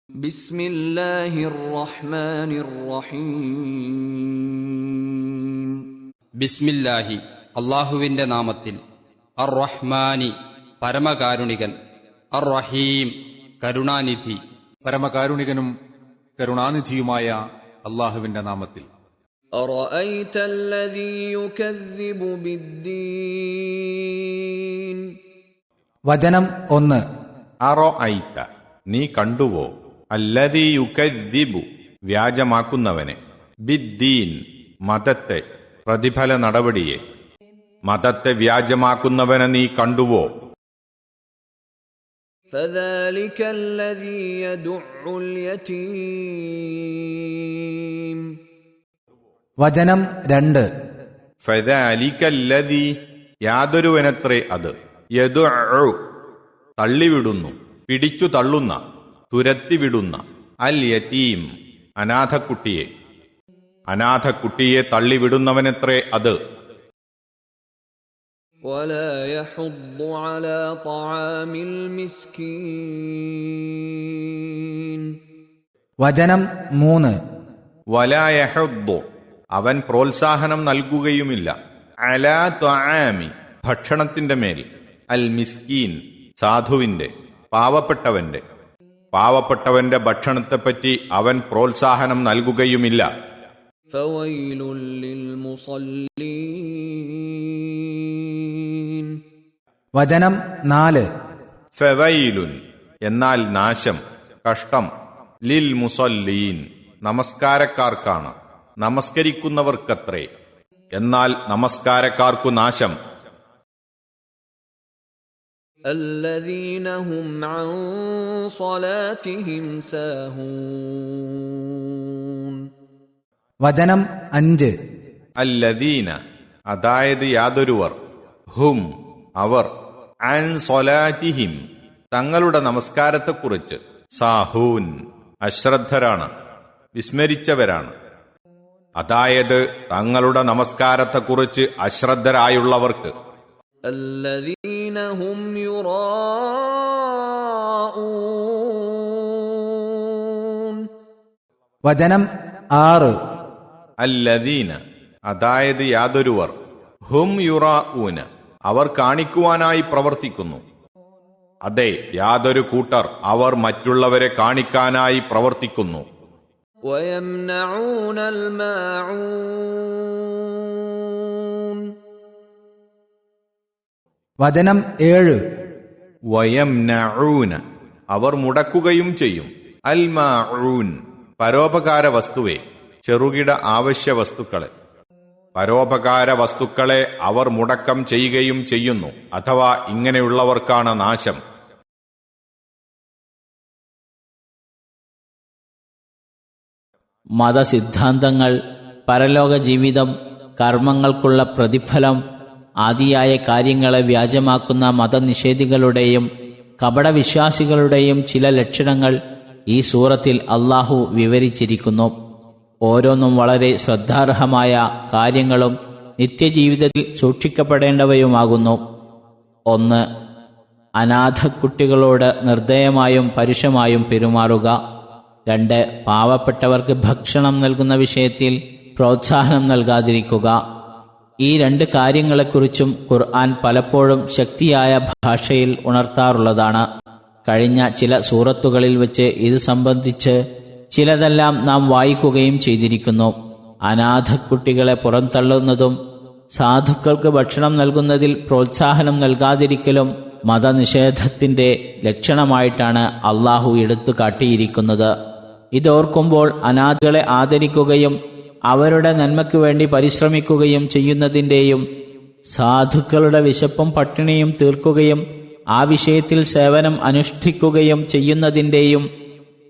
ബിസ്മില്ലാഹിർ റഹ്മാനിർ റഹീം. ബിസ്മില്ലാഹി അള്ളാഹുവിന്റെ നാമത്തിൽ. അർ റഹ്മാനി പരമകാരുണികൻ, അർ റഹീം കരുണാനിധി. പരമകാരുണികനും കരുണാനിധിയുമായ അള്ളാഹുവിന്റെ നാമത്തിൽ. അറഅയ്ത അല്ലദീ യുകദ്ദിബു ബിദ്ദീൻ. വചനം 1. അറഅയ്ത നീ കണ്ടുവോ, അല്ലദീ യുകദ്ദിബു വ്യാജമാക്കുന്നവനെ, ബിദ്ദീൻ മതത്തെ, പ്രതിഫല നടപടിയെ. മതത്തെ വ്യാജമാക്കുന്നവനെ നീ കണ്ടുവോ? ഫദാലിക അല്ലദീ യദുഉൽ യതീം. വചനം 2. ഫദാലിക അല്ലദീ യാതൊരുവനത്രേ അത്, യദുഉ തള്ളിവിടുന്നു, പിടിച്ചു തള്ളുന്ന, തുരത്തിവിടുന്ന, അൽ യതീം അനാഥക്കുട്ടിയെ. അനാഥക്കുട്ടിയെ തള്ളിവിടുന്നവനത്രേ അത്. വലാ യഹുദ്ദു അലാ തആമിൽ മിസ്കീൻ. വചനം 3. വലാ യഹുദ്ദു അവൻ പ്രോത്സാഹനം നൽകുകയുമില്ല, അലാ ത്വആമി ഭക്ഷണത്തിന്റെ മേൽ, അൽ മിസ്കീൻ സാധുവിന്റെ, പാവപ്പെട്ടവന്റെ. പാവപ്പെട്ടവന്റെ ഭക്ഷണത്തെപ്പറ്റി അവൻ പ്രോത്സാഹനം നൽകുകയുമില്ല. ഫവൈലുൽ ലിൽ മുസല്ലീൻ. വചനം 4. ഫവൈലുൻ എന്നാൽ നാശം, കഷ്ടം, ലിൽ മുസല്ലീൻ നമസ്കാരക്കാർക്കാണ്, നമസ്കരിക്കുന്നവർക്കത്രേ. എന്നാൽ നമസ്കാരക്കാർക്കു നാശം. الذين هم عن صلاتهم ساهون. വചനം 5. അല്ലദീന അതായത് യാതൊരുവർ, ഹും അവർ, അൻ സ്വലാറ്റിഹിം തങ്ങളുടെ നമസ്കാരത്തെക്കുറിച്ച്, സാഹൂൻ അശ്രദ്ധരാണ്, വിസ്മരിച്ചവരാണ്. അതായത് തങ്ങളുടെ നമസ്കാരത്തെക്കുറിച്ച് അശ്രദ്ധരായുള്ളവർക്ക്. الذين هم يراءون. വചനം 6. അല്ലദീന അതായത് യാതൊരുവർ, ഹും യുറാഊന അവർ കാണിക്കുവാനായി പ്രവർത്തിക്കുന്നു. അതെ, യാതൊരു കൂട്ടർ അവർ മറ്റുള്ളവരെ കാണിക്കാനായി പ്രവർത്തിക്കുന്നു. ويمنعون الماعون. വചനം 7. വയംനഊന അവർ മുടക്കുകയും ചെയ്യും, അൽ മാഊൻ പരോപകാര വസ്തുവെ, ചെറുകിട ആവശ്യ വസ്തുക്കളെ. പരോപകാര വസ്തുക്കളെ അവർ മുടക്കം ചെയ്യുകയും ചെയ്യുന്നു. അഥവാ ഇങ്ങനെയുള്ളവർക്കാണ് നാശം. മതസിദ്ധാന്തങ്ങൾ, പരലോക ജീവിതം, കർമ്മങ്ങൾക്കുള്ള പ്രതിഫലം ആദിയായ കാര്യങ്ങളെ വ്യാജമാക്കുന്ന മതനിഷേധികളുടെയും കപടവിശ്വാസികളുടെയും ചില ലക്ഷണങ്ങൾ ഈ സൂറത്തിൽ അള്ളാഹു വിവരിച്ചിരിക്കുന്നു. ഓരോന്നും വളരെ ശ്രദ്ധാർഹമായ കാര്യങ്ങളും നിത്യജീവിതത്തിൽ സൂക്ഷിക്കപ്പെടേണ്ടവയുമാകുന്നു. 1. അനാഥക്കുട്ടികളോട് നിർദ്ദയമായും പരുഷമായും പെരുമാറുക. 2. പാവപ്പെട്ടവർക്ക് ഭക്ഷണം നൽകുന്ന വിഷയത്തിൽ പ്രോത്സാഹനം നൽകാതിരിക്കുക. ഈ 2 കാര്യങ്ങളെക്കുറിച്ചും ഖുർആൻ പലപ്പോഴും ശക്തിയായ ഭാഷയിൽ ഉണർത്താറുള്ളതാണ്. കഴിഞ്ഞ ചില സൂറത്തുകളിൽ വെച്ച് ഇത് സംബന്ധിച്ച് ചിലതെല്ലാം നാം വായിക്കുകയും ചെയ്തിരിക്കുന്നു. അനാഥക്കുട്ടികളെ പുറന്തള്ളുന്നതും സാധുക്കൾക്ക് ഭക്ഷണം നൽകുന്നതിൽ പ്രോത്സാഹനം നൽകാതിരിക്കലും മതനിഷേധത്തിന്റെ ലക്ഷണമായിട്ടാണ് അള്ളാഹു എടുത്തു കാട്ടിയിരിക്കുന്നത്. ഇതോർക്കുമ്പോൾ അനാഥകളെ ആദരിക്കുകയും അവരുടെ നന്മയ്ക്കു വേണ്ടി പരിശ്രമിക്കുകയും ചെയ്യുന്നതിൻ്റെയും സാധുക്കളുടെ വിശപ്പും പട്ടിണിയും തീർക്കുകയും ആ വിഷയത്തിൽ സേവനം അനുഷ്ഠിക്കുകയും ചെയ്യുന്നതിൻ്റെയും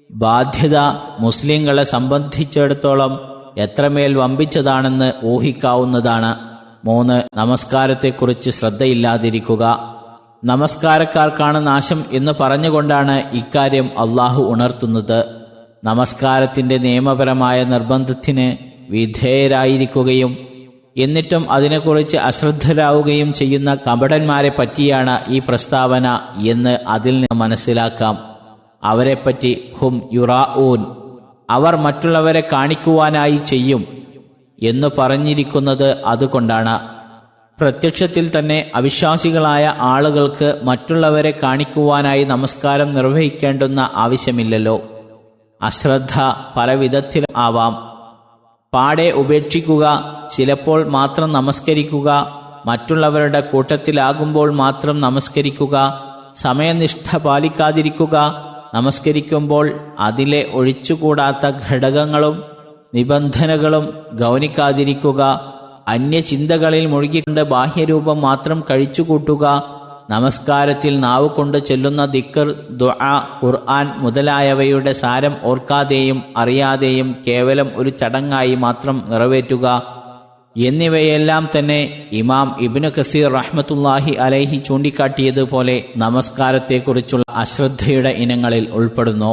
ബാധ്യത മുസ്ലിങ്ങളെ സംബന്ധിച്ചിടത്തോളം എത്രമേൽ വമ്പിച്ചതാണെന്ന് ഊഹിക്കാവുന്നതാണ്. 3. നമസ്കാരത്തെക്കുറിച്ച് ശ്രദ്ധയില്ലാതിരിക്കുക. നമസ്കാരക്കാർക്കാണ് നാശം എന്ന് പറഞ്ഞുകൊണ്ടാണ് ഇക്കാര്യം അള്ളാഹു ഉണർത്തുന്നത്. നമസ്കാരത്തിന്റെ നിയമപരമായ നിർബന്ധത്തിന് വിധേയരായിരിക്കുകയും എന്നിട്ടും അതിനെക്കുറിച്ച് അശ്രദ്ധരാവുകയും ചെയ്യുന്ന കപടന്മാരെ പറ്റിയാണ് ഈ പ്രസ്താവന എന്ന് അതിൽ നിന്ന് മനസ്സിലാക്കാം. അവരെപ്പറ്റി ഹും യുറാഊൻ, അവർ മറ്റുള്ളവരെ കാണിക്കുവാനായി ചെയ്യും എന്നു പറഞ്ഞിരിക്കുന്നത് അതുകൊണ്ടാണ്. പ്രത്യക്ഷത്തിൽ തന്നെ അവിശ്വാസികളായ ആളുകൾക്ക് മറ്റുള്ളവരെ കാണിക്കുവാനായി നമസ്കാരം നിർവഹിക്കേണ്ടുന്ന ആവശ്യമില്ലല്ലോ. അശ്രദ്ധ പല വിധത്തിലും ആവാം. പാടെ ഉപേക്ഷിക്കുക, ചിലപ്പോൾ മാത്രം നമസ്കരിക്കുക, മറ്റുള്ളവരുടെ കൂട്ടത്തിലാകുമ്പോൾ മാത്രം നമസ്കരിക്കുക, സമയനിഷ്ഠ പാലിക്കാതിരിക്കുക, നമസ്കരിക്കുമ്പോൾ അതിലെ ഒഴിച്ചുകൂടാത്ത ഘടകങ്ങളും നിബന്ധനകളും ഗൗനിക്കാതിരിക്കുക, അന്യചിന്തകളിൽ മുഴുകിക്കൊണ്ട് ബാഹ്യരൂപം മാത്രം കഴിച്ചുകൂട്ടുക, നമസ്കാരത്തിൽ നാവ് കൊണ്ട് ചെല്ലുന്ന ദിക്ർ, ദുആ, ഖുർആൻ മുതലായവയുടെ സാരം ഓർക്കാതെയും അറിയാതെയും കേവലം ഒരു ചടങ്ങായി മാത്രം നിറവേറ്റുക എന്നിവയെല്ലാം തന്നെ ഇമാം ഇബ്നു കസീർ റഹ്മത്തുള്ളാഹി അലൈഹി ചൂണ്ടിക്കാട്ടിയതുപോലെ നമസ്കാരത്തെക്കുറിച്ചുള്ള അശ്രദ്ധയുടെ ഇനങ്ങളിൽ ഉൾപ്പെടുന്നു.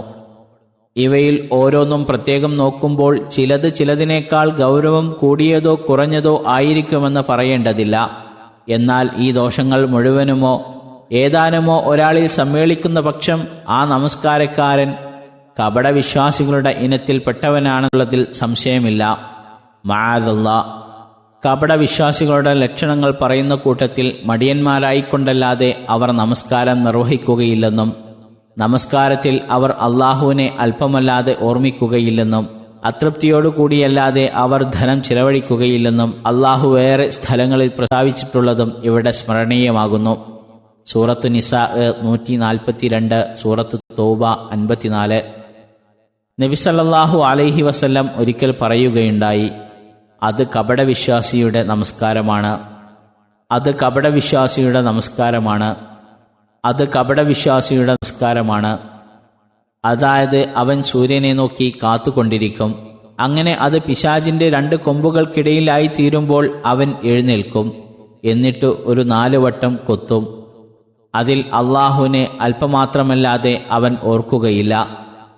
ഇവയിൽ ഓരോന്നും പ്രത്യേകം നോക്കുമ്പോൾ ചിലത് ചിലതിനേക്കാൾ ഗൗരവം കൂടിയതോ കുറഞ്ഞതോ ആയിരിക്കുമെന്ന് പറയേണ്ടതില്ല. എന്നാൽ ഈ ദോഷങ്ങൾ മുഴുവനുമോ ഏതാനുമോ ഒരാളിൽ സമ്മേളിക്കുന്ന പക്ഷം ആ നമസ്കാരക്കാരൻ കപടവിശ്വാസികളുടെ ഇനത്തിൽപ്പെട്ടവനാണുള്ളതിൽ സംശയമില്ല. മഅദല്ലാ, കപടവിശ്വാസികളുടെ ലക്ഷണങ്ങൾ പറയുന്ന കൂട്ടത്തിൽ മടിയന്മാരായിക്കൊണ്ടല്ലാതെ അവർ നമസ്കാരം നിർവഹിക്കുകയില്ലെന്നും നമസ്കാരത്തിൽ അവർ അള്ളാഹുവിനെ അല്പമല്ലാതെ ഓർമ്മിക്കുകയില്ലെന്നും അതൃപ്തിയോടുകൂടിയല്ലാതെ അവർ ധനം ചിലവഴിക്കുകയില്ലെന്നും അള്ളാഹു വേറെ സ്ഥലങ്ങളിൽ പ്രസ്താവിച്ചിട്ടുള്ളതും ഇവിടെ സ്മരണീയമാകുന്നു. സൂറത്തു നിസാ 142, സൂറത്തു തൗബ 54. നബി സല്ലല്ലാഹു അലൈഹി വസല്ലം ഒരിക്കൽ പറയുകയുണ്ടായി, അത് കപടവിശ്വാസിയുടെ നമസ്കാരമാണ്, അത് കപടവിശ്വാസിയുടെ നമസ്കാരമാണ്, അത് കപടവിശ്വാസിയുടെ നമസ്കാരമാണ്. അതായത് അവൻ സൂര്യനെ നോക്കി കാത്തുകൊണ്ടിരിക്കും. അങ്ങനെ അത് പിശാചിന്റെ 2 കൊമ്പുകൾക്കിടയിലായി തീരുമ്പോൾ അവൻ എഴുന്നേൽക്കും. എന്നിട്ട് ഒരു 4 വട്ടം കൊത്തും. അതിൽ അള്ളാഹുവിനെ അല്പമാത്രമല്ലാതെ അവൻ ഓർക്കുകയില്ല.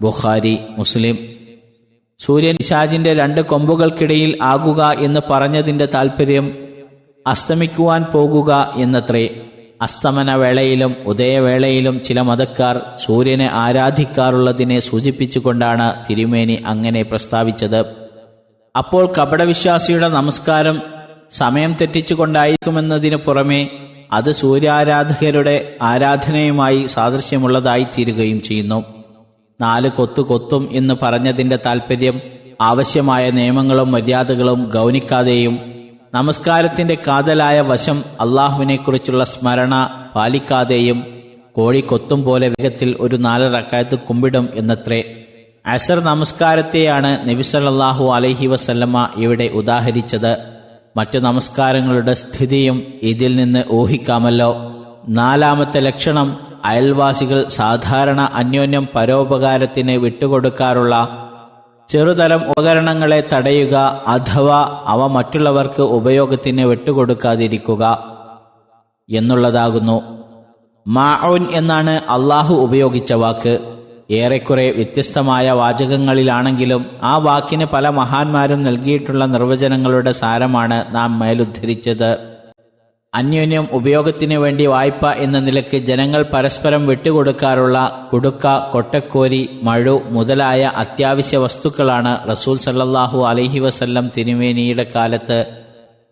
ബുഖാരി, മുസ്ലിം. സൂര്യൻ പിശാചിന്റെ 2 കൊമ്പുകൾക്കിടയിൽ ആകുക എന്ന് പറഞ്ഞതിന്റെ താൽപ്പര്യം അസ്തമിക്കുവാൻ പോകുക എന്നത്രേ. അസ്തമന വേളയിലും ഉദയവേളയിലും ചില മതക്കാർ സൂര്യനെ ആരാധിക്കാറുള്ളതിനെ സൂചിപ്പിച്ചുകൊണ്ടാണ് തിരുമേനി അങ്ങനെ പ്രസ്താവിച്ചത്. അപ്പോൾ കപടവിശ്വാസിയുടെ നമസ്കാരം സമയം തെറ്റിച്ചുകൊണ്ടായിരിക്കുമെന്നതിനു പുറമെ അത് സൂര്യാരാധകരുടെ ആരാധനയുമായി സാദൃശ്യമുള്ളതായി തീരുകയും ചെയ്യുന്നു. 4 കൊത്തു കൊത്തും എന്ന് പറഞ്ഞതിന്റെ താൽപ്പര്യം ആവശ്യമായ നിയമങ്ങളും മര്യാദകളും ഗൗനിക്കാതെയും നമസ്കാരത്തിന്റെ കാതലായ വശം അള്ളാഹുവിനെക്കുറിച്ചുള്ള സ്മരണ പാലിക്കാതെയും കോഴി കൊത്തും പോലെ വേഗത്തിൽ ഒരു 4 റക്അത്ത് കുമ്പിടും എന്നത്രേ. അസർ നമസ്കാരത്തെയാണ് നബി സല്ലല്ലാഹു അലൈഹി വസല്ലമ ഇവിടെ ഉദാഹരിച്ചത്. മറ്റു നമസ്കാരങ്ങളുടെ സ്ഥിതിയും ഇതിൽ നിന്ന് ഊഹിക്കാമല്ലോ. 4-ാമത്തെ ലക്ഷണം, അയൽവാസികൾ സാധാരണ അന്യോന്യം പരോപകാരത്തിന് വിട്ടുകൊടുക്കാറുള്ള ചെറുതരം ഉപകരണങ്ങളെ തടയുക അഥവാ അവ മറ്റുള്ളവർക്ക് ഉപയോഗത്തിന് വിട്ടുകൊടുക്കാതിരിക്കുക എന്നുള്ളതാകുന്നു. മാഊൻ എന്നാണ് അള്ളാഹു ഉപയോഗിച്ച വാക്ക്. ഏറെക്കുറെ വ്യത്യസ്തമായ വാചകങ്ങളിലാണെങ്കിലും ആ വാക്കിന് പല മഹാന്മാരും നൽകിയിട്ടുള്ള നിർവചനങ്ങളുടെ സാരമാണ് നാം മേലുദ്ധരിച്ചത്. അന്യോന്യം ഉപയോഗത്തിന് വേണ്ടി വായ്പ എന്ന നിലയ്ക്ക് ജനങ്ങൾ പരസ്പരം വിട്ടുകൊടുക്കാറുള്ള കുടുക്ക, കൊട്ടക്കോരി, മഴു മുതലായ അത്യാവശ്യ വസ്തുക്കളാണ് റസൂൽ സല്ലല്ലാഹു അലൈഹി വസല്ലം തിരുമേനിയുടെ കാലത്ത്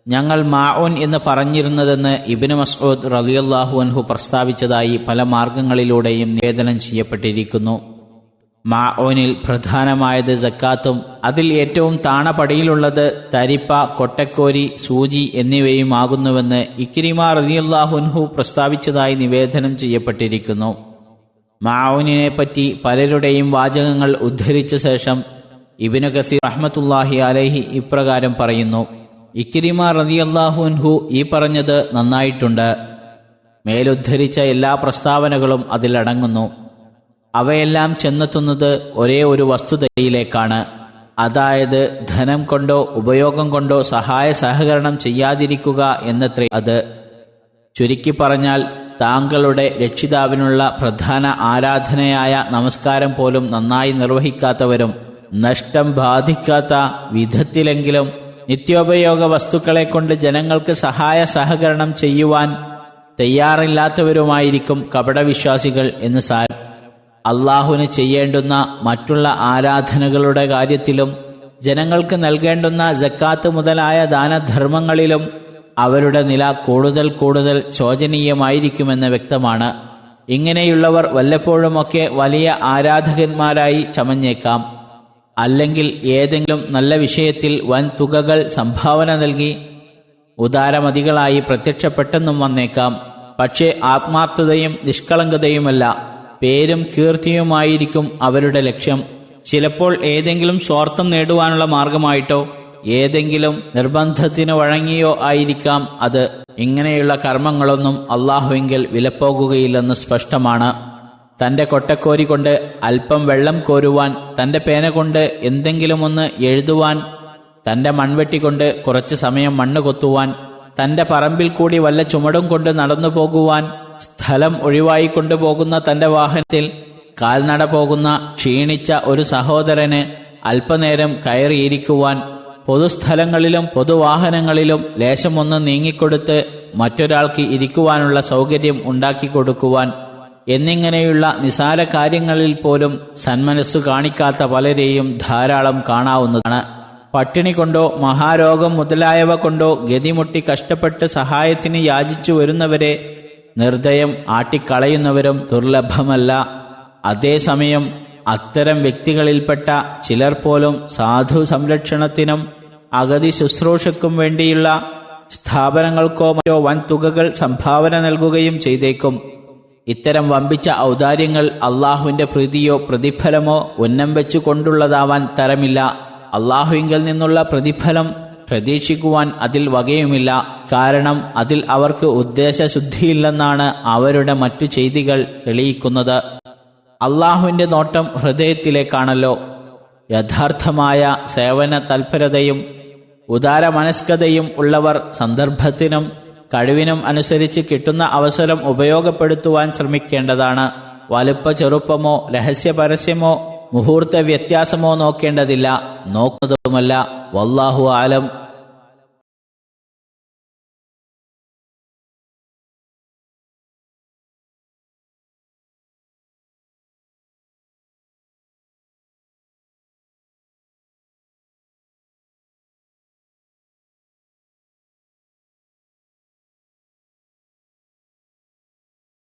ഞങ്ങൾ മാഊൻ എന്ന് പറഞ്ഞിരുന്നതെന്ന് ഇബ്നു മസ്ഊദ് റളിയല്ലാഹു അൻഹു പ്രസ്താവിച്ചതായി പല മാർഗങ്ങളിലൂടെയും നിവേദനം ചെയ്യപ്പെട്ടിരിക്കുന്നു. മാഊനിൽ പ്രധാനമായത് സക്കാത്തും അതിൽ ഏറ്റവും താണപടിയിലുള്ളത് തരിപ്പ, കൊട്ടക്കോരി, സൂചി എന്നിവയുമാകുന്നുവെന്ന് ഇക്രിമ റളിയല്ലാഹു അൻഹു പ്രസ്താവിച്ചതായി നിവേദനം ചെയ്യപ്പെട്ടിരിക്കുന്നു. മാഊനിനെപ്പറ്റി പലരുടെയും വാചകങ്ങൾ ഉദ്ധരിച്ച ശേഷം ഇബ്നു കസീർ റഹ്മത്തുള്ളാഹി അലൈഹി ഇപ്രകാരം പറയുന്നു: ഇക്രിമ റളിയല്ലാഹു അൻഹു ഈ പറഞ്ഞത് നന്നായിട്ടുണ്ട്. മേലുദ്ധരിച്ച എല്ലാ പ്രസ്താവനകളും അതിലടങ്ങുന്നു. അവയെല്ലാം ചെന്നെത്തുന്നത് ഒരേ ഒരു വസ്തുതയിലേക്കാണ്. അതായത് ധനം കൊണ്ടോ ഉപയോഗം കൊണ്ടോ സഹായ സഹകരണം ചെയ്യാതിരിക്കുക എന്നത്രേ അത്. ചുരുക്കി പറഞ്ഞാൽ താങ്കളുടെ രക്ഷിതാവിനുള്ള പ്രധാന ആരാധനയായ നമസ്കാരം പോലും നന്നായി നിർവഹിക്കാത്തവരും നഷ്ടം ബാധിക്കാത്ത വിധത്തിലെങ്കിലും നിത്യോപയോഗ വസ്തുക്കളെ കൊണ്ട് ജനങ്ങൾക്ക് സഹായ സഹകരണം ചെയ്യുവാൻ തയ്യാറില്ലാത്തവരുമായിരിക്കും കപടവിശ്വാസികൾ എന്ന് സാരം. അള്ളാഹുവിന് ചെയ്യേണ്ടുന്ന മറ്റുള്ള ആരാധനകളുടെ കാര്യത്തിലും ജനങ്ങൾക്ക് നൽകേണ്ടുന്ന സക്കാത്ത് മുതലായ ദാനധർമ്മങ്ങളിലും അവരുടെ നില കൂടുതൽ കൂടുതൽ ശോചനീയമായിരിക്കുമെന്ന് വ്യക്തമാണ്. ഇങ്ങനെയുള്ളവർ വല്ലപ്പോഴുമൊക്കെ വലിയ ആരാധകന്മാരായി ചമഞ്ഞേക്കാം. അല്ലെങ്കിൽ ഏതെങ്കിലും നല്ല വിഷയത്തിൽ വൻ തുകകൾ സംഭാവന നൽകി ഉദാരമതികളായി പ്രത്യക്ഷപ്പെട്ടെന്നും വന്നേക്കാം. പക്ഷേ ആത്മാർത്ഥതയും നിഷ്കളങ്കതയുമല്ല, പേരും കീർത്തിയുമായിരിക്കും അവരുടെ ലക്ഷ്യം. ചിലപ്പോൾ ഏതെങ്കിലും സ്വാർത്ഥം നേടുവാനുള്ള മാർഗമായിട്ടോ ഏതെങ്കിലും നിർബന്ധത്തിന് വഴങ്ങിയോ ആയിരിക്കാം അത്. ഇങ്ങനെയുള്ള കർമ്മങ്ങളൊന്നും അള്ളാഹുവിങ്കിൽ വിലപ്പോകുകയില്ലെന്ന് സ്പഷ്ടമാണ്. തന്റെ കൊട്ടക്കോരി കൊണ്ട് അല്പം വെള്ളം കോരുവാൻ, തന്റെ പേന കൊണ്ട് എന്തെങ്കിലും ഒന്ന് എഴുതുവാൻ, തന്റെ മൺവെട്ടി കൊണ്ട് കുറച്ച് സമയം മണ്ണ് കൊത്തുവാൻ, തന്റെ പറമ്പിൽ കൂടി വല്ല ചുമടും കൊണ്ട് നടന്നു പോകുവാൻ, സ്ഥലം ഒഴിവായി കൊണ്ടുപോകുന്ന തന്റെ വാഹനത്തിൽ കാൽനട പോകുന്ന ക്ഷീണിച്ച ഒരു സഹോദരന് അല്പനേരം കയറിയിരിക്കുവാൻ, പൊതുസ്ഥലങ്ങളിലും പൊതുവാഹനങ്ങളിലും ലേശമൊന്ന് നീങ്ങിക്കൊടുത്ത് മറ്റൊരാൾക്ക് ഇരിക്കുവാനുള്ള സൗകര്യം ഉണ്ടാക്കിക്കൊടുക്കുവാൻ എന്നിങ്ങനെയുള്ള നിസാര കാര്യങ്ങളിൽ പോലും സന്മനസ്സു കാണിക്കാത്ത പലരെയും ധാരാളം കാണാവുന്നതാണ്. പട്ടിണി കൊണ്ടോ മഹാരോഗം മുതലായവ കൊണ്ടോ ഗതിമുട്ടി കഷ്ടപ്പെട്ട് സഹായത്തിന് യാചിച്ചു വരുന്നവരെ നിർദ്ദയം ആട്ടിക്കളയുന്നവരും ദുർലഭമല്ല. അതേസമയം അത്തരം വ്യക്തികളിൽപ്പെട്ട ചിലർ പോലും സാധു സംരക്ഷണത്തിനും അഗതി ശുശ്രൂഷയ്ക്കും വേണ്ടിയുള്ള സ്ഥാപനങ്ങൾക്കോ മറ്റോ വൻ തുകകൾ സംഭാവന നൽകുകയും ചെയ്തേക്കും. ഇത്തരം വമ്പിച്ച ഔദാര്യങ്ങൾ അള്ളാഹുവിന്റെ പ്രീതിയോ പ്രതിഫലമോ ഉന്നം വെച്ചുകൊണ്ടുള്ളതാവാൻ തരമില്ല. അള്ളാഹുവിങ്കിൽ നിന്നുള്ള പ്രതിഫലം പ്രതീക്ഷിക്കുവാൻ അതിൽ വകയുമില്ല. കാരണം അതിൽ അവർക്ക് ഉദ്ദേശശുദ്ധിയില്ലെന്നാണ് അവരുടെ മറ്റു ചെയ്തികൾ തെളിയിക്കുന്നത്. അള്ളാഹുവിന്റെ നോട്ടം ഹൃദയത്തിലേക്കാണല്ലോ. യഥാർത്ഥമായ സേവന തൽപരതയും ഉദാരമനസ്കതയും ഉള്ളവർ സന്ദർഭത്തിനും കഴിവിനും അനുസരിച്ച് കിട്ടുന്ന അവസരം ഉപയോഗപ്പെടുത്തുവാൻ ശ്രമിക്കേണ്ടതാണ്. വലുപ്പ ചെറുപ്പമോ രഹസ്യ പരസ്യമോ മുഹൂർത്ത വ്യത്യാസമോ നോക്കേണ്ടതില്ല, നോക്കുന്നതുമല്ല. വല്ലാഹു ആലം.